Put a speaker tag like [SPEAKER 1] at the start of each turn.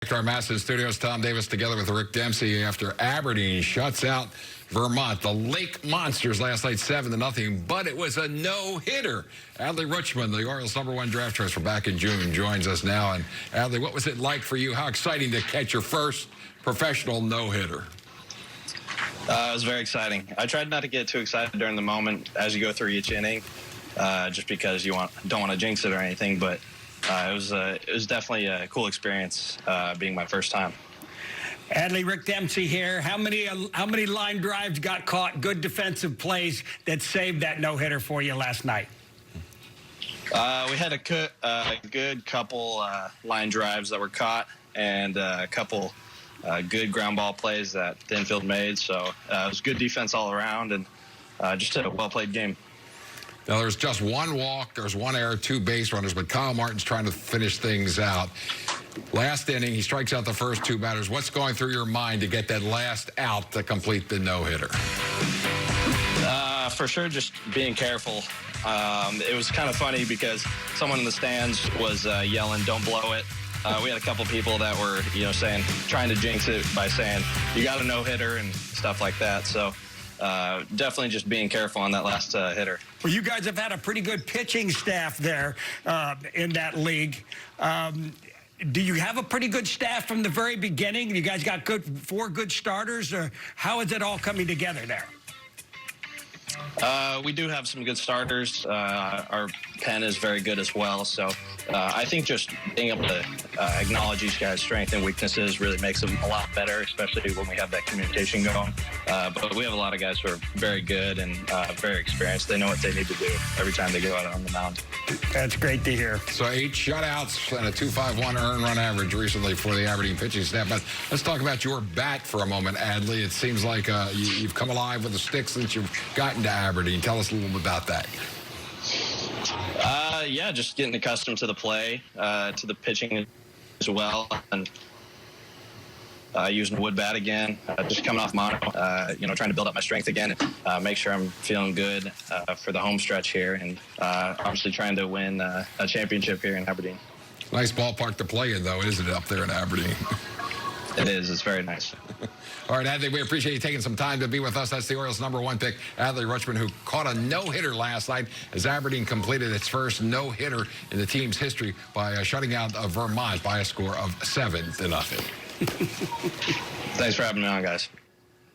[SPEAKER 1] To our MASN studios, Tom Davis together with Rick Dempsey after Aberdeen shuts out Vermont. The Lake Monsters last night 7-0, but it was a no-hitter. Adley Rutschman, the Orioles #1 draft choice from back in June, joins us now. And Adley, what was it like for you? How exciting to catch your first professional no-hitter?
[SPEAKER 2] It was very exciting. I tried not to get too excited during the moment as you go through each inning, just because you don't want to jinx it or anything, but it was definitely a cool experience being my first time.
[SPEAKER 3] Adley, Rick Dempsey here. How many line drives got caught? Good defensive plays that saved that no-hitter for you last night.
[SPEAKER 2] We had a good couple line drives that were caught and a couple good ground ball plays that the infield made. So it was good defense all around and just a well-played game.
[SPEAKER 1] Now, there's just one walk, there's one error, 2 base runners, but Kyle Martin's trying to finish things out. Last inning, he strikes out the first 2 batters. What's going through your mind to get that last out to complete the no-hitter?
[SPEAKER 2] For sure, just being careful. It was kind of funny because someone in the stands was yelling, "Don't blow it." We had a couple people that were, trying to jinx it by saying, "You got a no-hitter," and stuff like that. So definitely just being careful on that last hitter.
[SPEAKER 3] Well, you guys have had a pretty good pitching staff there in that league. Do you have a pretty good staff from the very beginning? You guys got 4 good starters, or how is it all coming together there?
[SPEAKER 2] We do have some good starters. Our pen is very good as well. So I think just being able to acknowledge each guy's strengths and weaknesses really makes them a lot better, especially when we have that communication going. But we have a lot of guys who are very good and very experienced. They know what they need to do every time they go out on the mound.
[SPEAKER 3] That's great to hear.
[SPEAKER 1] So 8 shutouts and a 2.51 earned run average recently for the Aberdeen pitching staff. But let's talk about your bat for a moment, Adley. It seems like you've come alive with the stick since you've gotten to Aberdeen. Tell us a little bit about that.
[SPEAKER 2] Yeah, just getting accustomed to the play, to the pitching as well, and using wood bat again, just coming off mono, trying to build up my strength again, and make sure I'm feeling good for the home stretch here, and obviously trying to win a championship here in Aberdeen.
[SPEAKER 1] Nice ballpark to play in, though, isn't it, up there in Aberdeen?
[SPEAKER 2] It is. It's very nice.
[SPEAKER 1] All right, Adley, we appreciate you taking some time to be with us. That's the Orioles #1 pick, Adley Rutschman, who caught a no-hitter last night as Aberdeen completed its first no-hitter in the team's history by shutting out Vermont by a score of 7-0.
[SPEAKER 2] Thanks for having me on, guys.